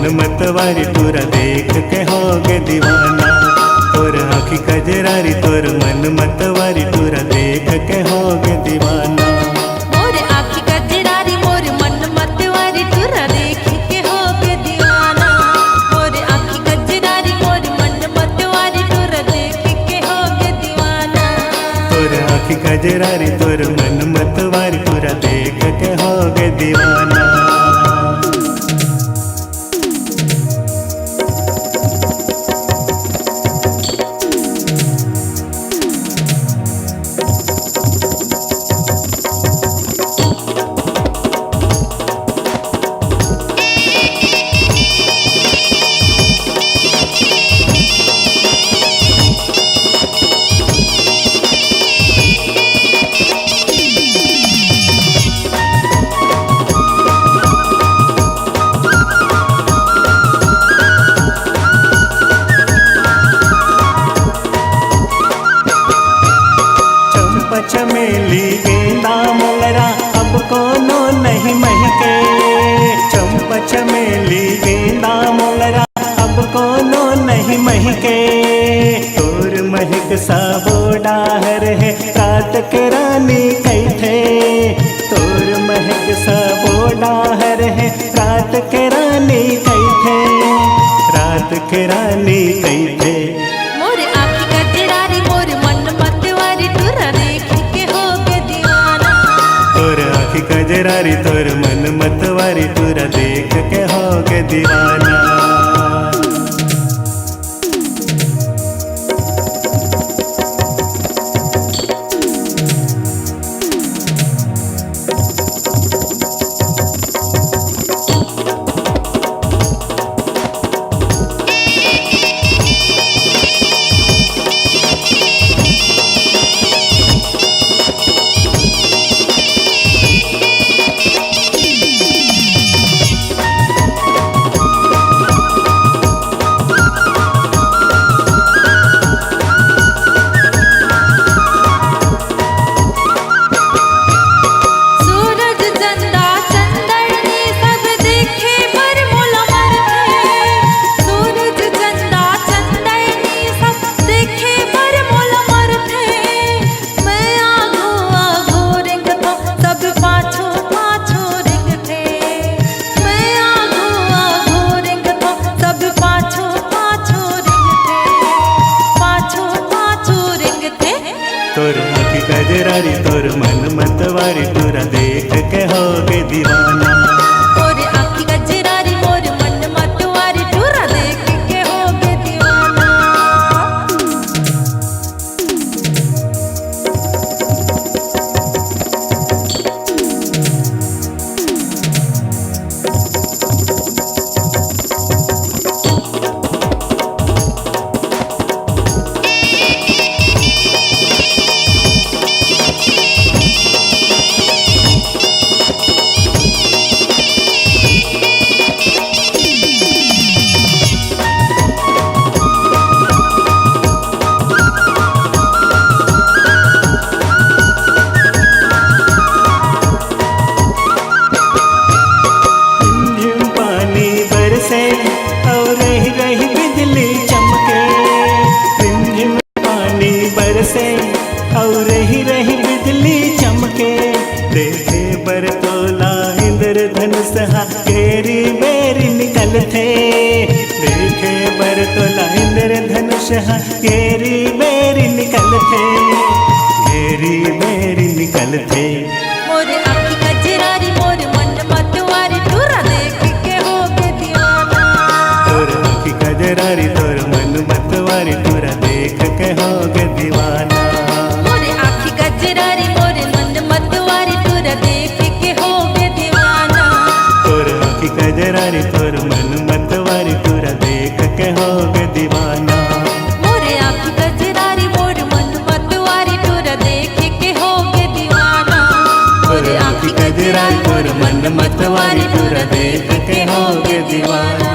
मन मतवारी पूरा देख के होगे दीवाना। तोर आँखी कजरारी तोर मन मतवारी पूरा देख के होगे दीवाना। मोर आँखी कजरारी मोर मन मतवारी पूरा देख के होगे दीवाना। मोर आँखी कजरारी मोर मन मतवारी पूरा देख के होगे दीवाना। तोर आँखी कजरारी तोर मन मतवारी पूरा देख के होगे दीवाना। चमेली गेंदा मोगरा अब कोनो नहीं महके। चंपा चमेली गेंदा मोगरा अब कोनो नहीं महके। तोर महक साबो डाहर है रात के रानी कैथे। तोर महक साबो डाहर है रात के रानी कैथे। रात के रानी कैथे। मोर आँखी कजरारी मोर मन मतवारी पूरा देख के होगे दीवाना। तोर आँखी कजरारी तोर मन मतवारी पूरा देख के होगे दीवाना। तोर आँखी कजरारी तोर मन मतवारी पूरा देख के होगे दीवाना। तोर आँखी कजरारी मोर मन मतवारी पूरा देख के होगे दीवाना। और रही रही बिजली चमके। देखे बरतोला इंद्रधनुष घेरी बेरी निकल थे। देखे बरतोला इंद्रधनुष घेरी बेरी निकल थे। घेरी बेरी निकल थे। मोर आँखी कजरारी मोर मन मतवारी पूरा देख के होगे दीवाना। तोर आँखी कजरारी तोर मन मतवारी पूरा देख के होगे दीवाना। मोर आँखी कजरारी मोर मन मतवारी पूरा देख के होगे दीवाना। तोर आँखी कजरारी तोर मन मतवारी पूरा देख के होगे दीवाना। मोर आँखी कजरारी मोर मन मतवारी पूरा देख के होगे दीवाना। मोर आँखी कजरारी मोर मन मतवारी पूरा देख के होगे दीवाना।